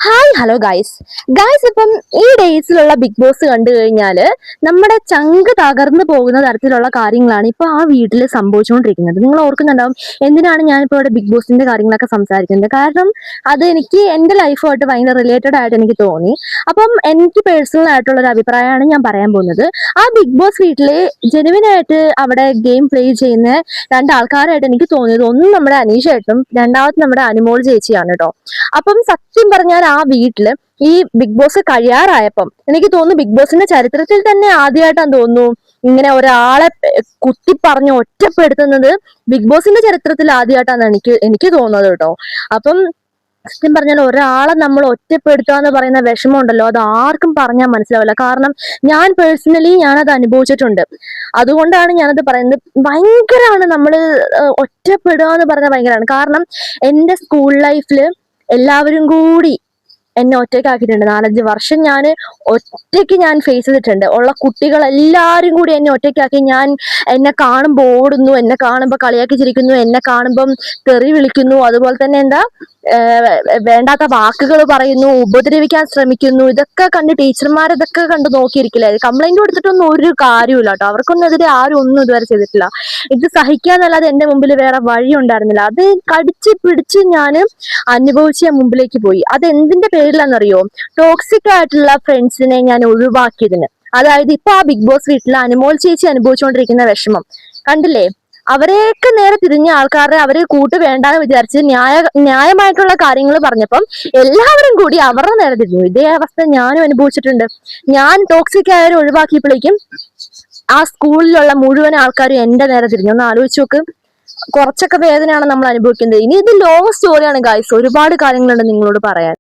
Hi hello guys ഇപ്പം ഈ ഡേയ്സിലുള്ള big boss കണ്ടു കഴിഞ്ഞാൽ നമ്മുടെ ചങ്ക് തകർന്നു പോകുന്ന തരത്തിലുള്ള കാര്യങ്ങളാണ് ഇപ്പൊ ആ വീട്ടിൽ സംഭവിച്ചുകൊണ്ടിരിക്കുന്നത്. നിങ്ങൾ ഓർക്കുന്നുണ്ടാവും എന്തിനാണ് ഞാനിപ്പോൾ ഇവിടെ ബിഗ് ബോസിന്റെ കാര്യങ്ങളൊക്കെ സംസാരിക്കുന്നത്. കാരണം അത് എനിക്ക് എന്റെ ലൈഫുമായിട്ട് ഭയങ്കര റിലേറ്റഡ് ആയിട്ട് എനിക്ക് തോന്നി. അപ്പം എനിക്ക് പേഴ്സണൽ ആയിട്ടുള്ള ഒരു അഭിപ്രായമാണ് ഞാൻ പറയാൻ പോകുന്നത്. ആ ബിഗ് ബോസ് വീട്ടില് ജെനുവിനായിട്ട് അവിടെ ഗെയിം പ്ലേ ചെയ്യുന്ന രണ്ടാൾക്കാരായിട്ട് എനിക്ക് തോന്നിയത്, ഒന്ന് നമ്മുടെ അനീഷേട്ടും രണ്ടാമത് നമ്മുടെ അനുമോൾ ചേച്ചിയാണ് കേട്ടോ. അപ്പം സത്യം പറഞ്ഞാൽ ആ വീട്ടില് ഈ ബിഗ് ബോസ് കഴിയാറായപ്പം എനിക്ക് തോന്നുന്നു ബിഗ് ബോസിന്റെ ചരിത്രത്തിൽ തന്നെ ആദ്യമായിട്ടാണ് തോന്നുന്നു ഇങ്ങനെ ഒരാളെ കുത്തി പറഞ്ഞ് ഒറ്റപ്പെടുത്തുന്നത്. ബിഗ് ബോസിന്റെ ചരിത്രത്തിൽ ആദ്യമായിട്ടാണ് എനിക്ക് തോന്നുന്നത് കേട്ടോ. അപ്പം സത്യം പറഞ്ഞാൽ ഒരാളെ നമ്മൾ ഒറ്റപ്പെടുത്തുക എന്ന് പറയുന്ന വിഷമം ഉണ്ടല്ലോ, അത് ആർക്കും പറഞ്ഞാൽ മനസ്സിലാവില്ല. കാരണം ഞാൻ പേഴ്സണലി ഞാനത് അനുഭവിച്ചിട്ടുണ്ട്. അതുകൊണ്ടാണ് ഞാനത് പറയുന്നത്. ഭയങ്കരമാണ് നമ്മള് ഒറ്റപ്പെടുക എന്ന് പറഞ്ഞാൽ ഭയങ്കരമാണ്. കാരണം എൻ്റെ സ്കൂൾ ലൈഫില് എല്ലാവരും കൂടി എന്നെ ഒറ്റയ്ക്കാക്കിയിട്ടുണ്ട്. 4-5 വർഷം ഞാൻ ഫേസ് ചെയ്തിട്ടുണ്ട്. ഉള്ള കുട്ടികളെല്ലാരും കൂടി എന്നെ ഒറ്റയ്ക്കാക്കി. എന്നെ കാണുമ്പോൾ ഓടുന്നു, എന്നെ കാണുമ്പോൾ കളിയാക്കി ചിരിക്കുന്നു, എന്നെ കാണുമ്പം തെറി വിളിക്കുന്നു, അതുപോലെ തന്നെ വേണ്ടാത്ത വാക്കുകൾ പറയുന്നു, ഉപദ്രവിക്കാൻ ശ്രമിക്കുന്നു. ഇതൊക്കെ കണ്ട് ടീച്ചർമാർ ഇതൊക്കെ കണ്ട് നോക്കിയിരിക്കില്ല. കംപ്ലൈന്റ് കൊടുത്തിട്ടൊന്നും ഒരു കാര്യമില്ല കേട്ടോ. അവർക്കൊന്നും എതിരെ ആരും ഒന്നും ഇതുവരെ ചെയ്തിട്ടില്ല. ഇത് സഹിക്കാന്നല്ലാതെ എന്റെ മുമ്പിൽ വേറെ വഴി ഉണ്ടായിരുന്നില്ല. അത് കടിച്ച് പിടിച്ച് ഞാൻ അനുഭവിച്ച് ഞാൻ മുമ്പിലേക്ക് പോയി. അത് എന്തിന്റെ പേരിലാണെന്നറിയോ? ടോക്സിക് ആയിട്ടുള്ള ഫ്രണ്ട്സിനെ ഞാൻ ഒഴിവാക്കിയതിന്. അതായത് ഇപ്പൊ ആ ബിഗ് ബോസ് വീട്ടിൽ അനുമോൾ ചേച്ചി അനുഭവിച്ചുകൊണ്ടിരിക്കുന്ന വിഷമം കണ്ടില്ലേ? അവരെയൊക്കെ നേരെ തിരിഞ്ഞ ആൾക്കാരെ അവരെ കൂട്ട് വേണ്ടാന്ന് വിചാരിച്ച് ന്യായമായിട്ടുള്ള കാര്യങ്ങൾ പറഞ്ഞപ്പം എല്ലാവരും കൂടി അവരുടെ നേരെ തിരിഞ്ഞു. ഇതേ അവസ്ഥ ഞാനും അനുഭവിച്ചിട്ടുണ്ട്. ഞാൻ ടോക്സിക് ആയവരെ ഒഴിവാക്കിയപ്പോഴേക്കും ആ സ്കൂളിലുള്ള മുഴുവൻ ആൾക്കാരും എന്റെ നേരെ തിരിഞ്ഞു. ഒന്ന് ആലോചിച്ച് നോക്ക്. കുറച്ചൊക്കെ വേദനയാണ് നമ്മൾ അനുഭവിക്കുന്നത്. ഇനി ഇത് ലോങ് സ്റ്റോറിയാണ് ഗൈസ്. ഒരുപാട് കാര്യങ്ങളുണ്ട് നിങ്ങളോട് പറയാൻ.